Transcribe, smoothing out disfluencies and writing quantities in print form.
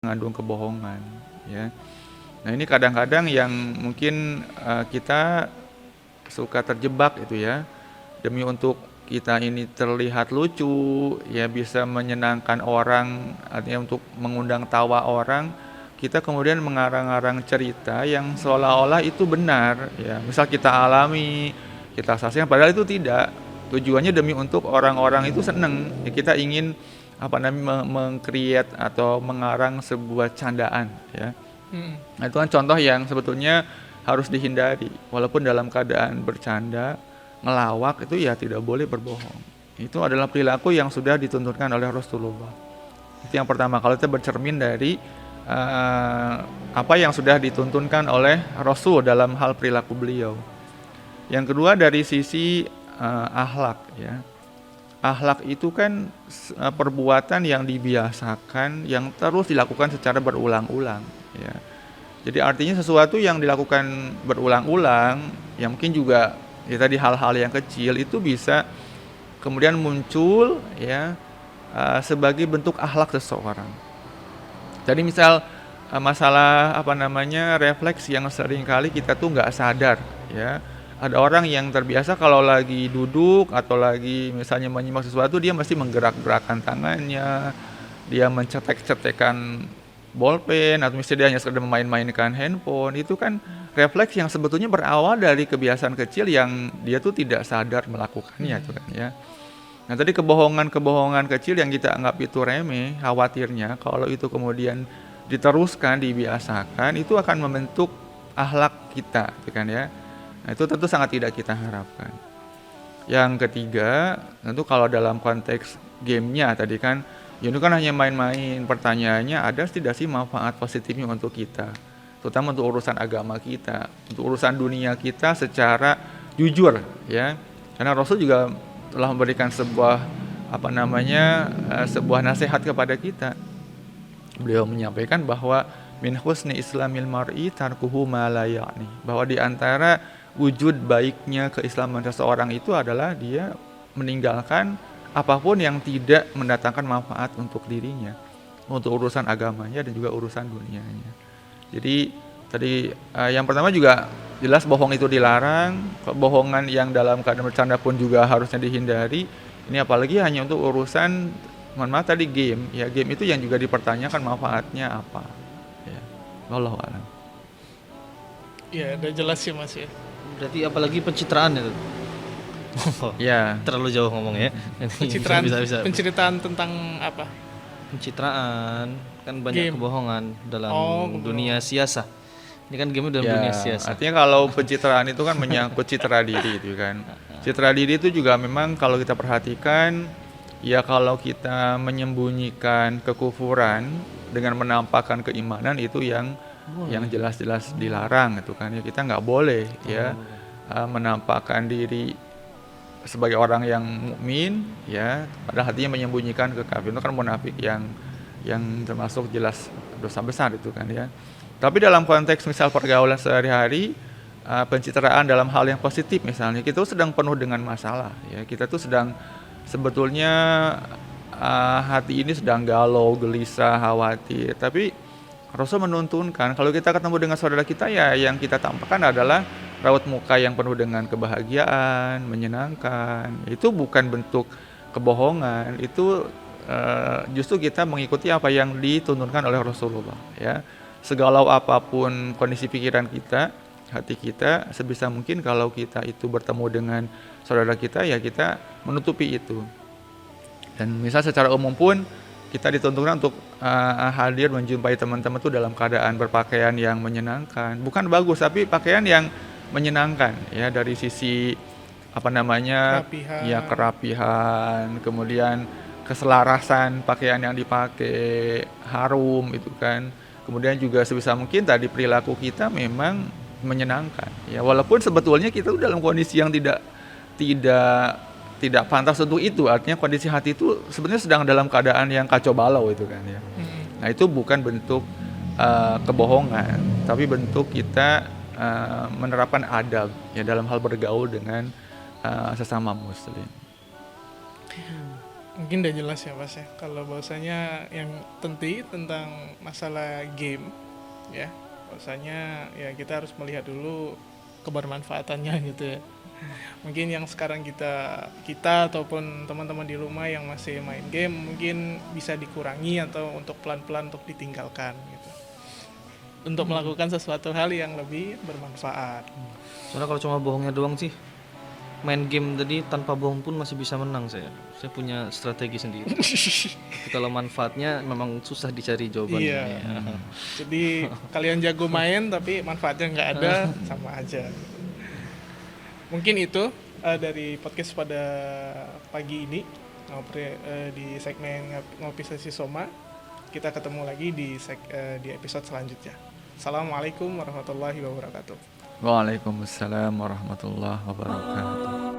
mengandung kebohongan, ya. Nah, ini kadang-kadang yang mungkin kita suka terjebak itu ya, demi untuk kita ini terlihat lucu, ya bisa menyenangkan orang, artinya untuk mengundang tawa orang, kita kemudian mengarang-arang cerita yang seolah-olah itu benar, ya. Misal kita alami, kita saksikan, padahal itu tidak. Tujuannya demi untuk orang-orang itu seneng, ya, kita ingin meng-create atau mengarang sebuah candaan, ya. Nah, itu kan contoh yang sebetulnya harus dihindari. Walaupun dalam keadaan bercanda, ngelawak itu ya tidak boleh berbohong. Itu adalah perilaku yang sudah dituntunkan oleh Rasulullah. Itu yang pertama, kalau kita bercermin dari apa yang sudah dituntunkan oleh Rasul dalam hal perilaku beliau. Yang kedua dari sisi akhlak, ya. Akhlak itu kan perbuatan yang dibiasakan, yang terus dilakukan secara berulang-ulang, ya. Jadi artinya sesuatu yang dilakukan berulang-ulang, yang mungkin juga ya tadi hal-hal yang kecil itu bisa kemudian muncul, ya, sebagai bentuk akhlak seseorang. Jadi misal masalah refleks yang sering kali kita tuh nggak sadar, ya. Ada orang yang terbiasa kalau lagi duduk atau lagi misalnya menyimak sesuatu, dia mesti menggerak-gerakkan tangannya, dia mencetek-cetekan bolpen, atau misalnya dia hanya sekedar memain-mainkan handphone. Itu kan refleks yang sebetulnya berawal dari kebiasaan kecil yang dia tuh tidak sadar melakukannya, itu kan, ya. Nah, tadi kebohongan-kebohongan kecil yang kita anggap itu remeh, khawatirnya kalau itu kemudian diteruskan, dibiasakan, itu akan membentuk akhlak kita, gitu kan, ya. Nah, itu tentu sangat tidak kita harapkan. Yang ketiga, tentu kalau dalam konteks gamenya tadi kan, ya itu kan hanya main-main. Pertanyaannya, ada tidak sih manfaat positifnya untuk kita, terutama untuk urusan agama kita, untuk urusan dunia kita secara jujur, ya. Karena Rasul juga telah memberikan sebuah sebuah nasihat kepada kita. Beliau menyampaikan bahwa min husni islamil mar'i tarkuhu ma la ya'ni, bahwa di antara wujud baiknya keislaman seseorang itu adalah dia meninggalkan apapun yang tidak mendatangkan manfaat untuk dirinya, untuk urusan agamanya dan juga urusan dunianya. Jadi tadi yang pertama juga jelas bohong itu dilarang, kebohongan yang dalam keadaan bercanda pun juga harusnya dihindari. Ini apalagi hanya untuk urusan, mohon maaf tadi game, ya game itu yang juga dipertanyakan manfaatnya apa, ya. Wallahu a'lam. Ya, udah jelas sih Mas ya. Berarti apalagi pencitraan itu. Ya. Terlalu jauh ngomong ya. Pencitraan, bisa. penceritaan tentang apa? Pencitraan kan banyak Game. kebohongan dalam Oh, dunia siasa. Ini kan game dalam Ya, dunia siasa. artinya kalau pencitraan itu kan menyangkut citra diri itu kan. Citra diri itu juga memang kalau kita perhatikan, ya kalau kita menyembunyikan kekufuran dengan menampakkan keimanan itu yang jelas-jelas dilarang itu kan, ya. Kita nggak boleh, ya, menampakkan diri sebagai orang yang mukmin, ya, padahal hatinya menyembunyikan kekafiran. Itu kan munafik yang termasuk jelas dosa besar itu kan, ya. Tapi dalam konteks misal pergaulan sehari-hari, pencitraan dalam hal yang positif misalnya, kita tuh sedang penuh dengan masalah, ya. Kita tuh sedang sebetulnya hati ini sedang galau, gelisah, khawatir. Tapi Rasul menuntunkan kalau kita ketemu dengan saudara kita, ya yang kita tampakkan adalah raut muka yang penuh dengan kebahagiaan, menyenangkan. Itu bukan bentuk kebohongan, itu justru kita mengikuti apa yang dituntunkan oleh Rasulullah, ya. Segalau apapun kondisi pikiran kita, hati kita, sebisa mungkin kalau kita itu bertemu dengan saudara kita, ya kita menutupi itu. Dan misal secara umum pun kita dituntunkan untuk hadir menjumpai teman-teman itu dalam keadaan berpakaian yang menyenangkan, bukan bagus tapi pakaian yang menyenangkan, ya, dari sisi Kerapihan. ya kerapihan, kemudian keselarasan pakaian yang dipakai, harum itu kan. Kemudian juga sebisa mungkin tadi perilaku kita memang menyenangkan, ya, walaupun sebetulnya kita dalam kondisi yang tidak pantas untuk itu. Artinya kondisi hati itu sebenarnya sedang dalam keadaan yang kacau balau itu kan, ya. Nah, itu bukan bentuk kebohongan, tapi bentuk kita menerapkan adab, ya, dalam hal bergaul dengan sesama muslim. Mungkin udah jelas ya Mas ya. Kalau bahwasanya yang penting tentang masalah game ya, bahwasanya ya kita harus melihat dulu kebermanfaatannya gitu ya. Mungkin yang sekarang kita ataupun teman-teman di rumah yang masih main game mungkin bisa dikurangi atau untuk pelan-pelan untuk ditinggalkan gitu. Untuk melakukan sesuatu hal yang lebih bermanfaat. Soalnya kalau cuma bohongnya doang sih, main game tadi tanpa bohong pun masih bisa menang saya. Saya punya strategi sendiri. Tapi kalau manfaatnya memang susah dicari jawabannya. Iya. Ya. Jadi kalian jago main tapi manfaatnya nggak ada, sama aja. Mungkin itu dari podcast pada pagi ini di segmen ngopi sesi Soma. Kita ketemu lagi di episode selanjutnya. Assalamualaikum warahmatullahi wabarakatuh. Waalaikumsalam warahmatullahi wabarakatuh.